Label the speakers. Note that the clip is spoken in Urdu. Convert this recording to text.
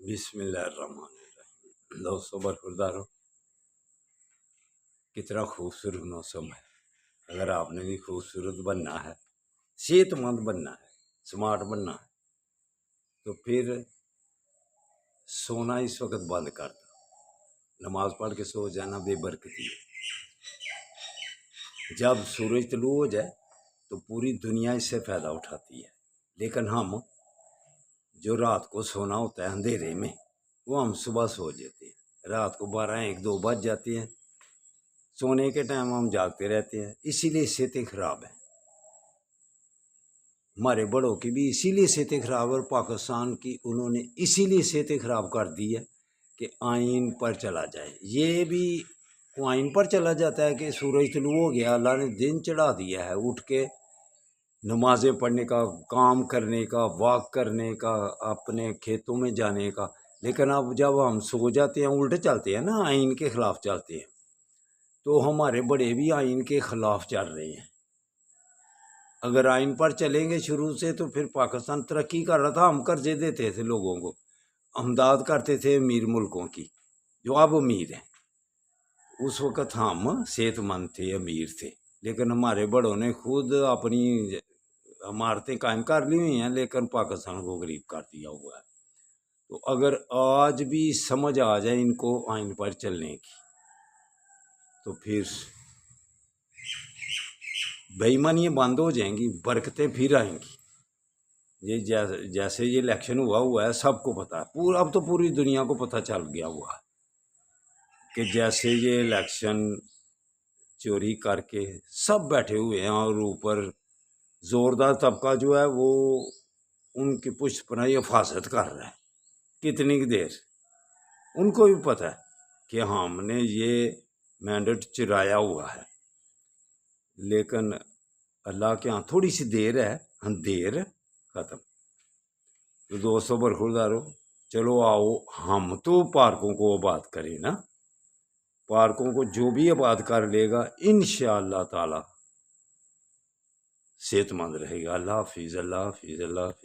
Speaker 1: بسم اللہ الرحمن الرحیم۔ دوستو برخوردارو، کتنا خوبصورت موسم ہے۔ اگر آپ نے بھی خوبصورت بننا ہے، صحت مند بننا ہے، سمارٹ بننا ہے، تو پھر سونا اس وقت بند کر دو۔ نماز پڑھ کے سو جانا بے برکتی ہے۔ جب سورج طلوع ہو جائے تو پوری دنیا اس سے فائدہ اٹھاتی ہے، لیکن ہم جو رات کو سونا ہوتا ہے اندھیرے میں، وہ ہم صبح سو جاتے ہیں۔ رات کو 12 1 2 بج جاتے ہیں، سونے کے ٹائم ہم جاگتے رہتے ہیں، اسی لیے صحتیں خراب ہیں۔ ہمارے بڑوں کی بھی اسی لیے صحتیں خراب، اور پاکستان کی انہوں نے اسی لیے صحتیں خراب کر دی ہے کہ آئین پر چلا جائے۔ یہ بھی آئین پر چلا جاتا ہے کہ سورج طلوع ہو گیا، اللہ نے دن چڑھا دیا ہے، اٹھ کے نمازیں پڑھنے کا، کام کرنے کا، واک کرنے کا، اپنے کھیتوں میں جانے کا۔ لیکن اب جب ہم سو جاتے ہیں، الٹ چلتے ہیں نا، آئین کے خلاف چلتے ہیں، تو ہمارے بڑے بھی آئین کے خلاف چل رہے ہیں۔ اگر آئین پر چلیں گے شروع سے تو پھر پاکستان ترقی کر رہا تھا، ہم قرضے دیتے تھے لوگوں کو، امداد کرتے تھے امیر ملکوں کی جو اب امیر ہیں۔ اس وقت ہم صحت مند تھے، امیر تھے، لیکن ہمارے بڑوں نے خود اپنی عمارتیں قائم کر لی ہوئی ہیں، لیکن پاکستان کو غریب کر دیا ہوا ہے۔ تو اگر آج بھی سمجھ آ جائے ان کو آئین پر چلنے کی، تو پھر بے ایمانیاں بند ہو جائیں گی، برکتیں پھر آئیں گی۔ یہ جیسے یہ الیکشن ہوا ہے، سب کو پتہ ہے، اب تو پوری دنیا کو پتہ چل گیا ہوا ہے کہ جیسے یہ الیکشن چوری کر کے سب بیٹھے ہوئے ہیں، اور اوپر زوردار طبقہ جو ہے وہ ان کی پشت پناہی حفاظت کر رہا ہے کتنی دیر۔ ان کو بھی پتہ ہے کہ ہم نے یہ مینڈیٹ چرایا ہوا ہے، لیکن اللہ کے ہاں تھوڑی سی دیر ہے، دیر ختم۔ تو دوستو برخوردارو، چلو آؤ ہم تو پارکوں کو آباد کریں نا۔ پارکوں کو جو بھی آباد کر لے گا انشاءاللہ تعالی صحت مند رہے گا۔ اللہ حافظ، اللہ حافظ، اللہ حافظ۔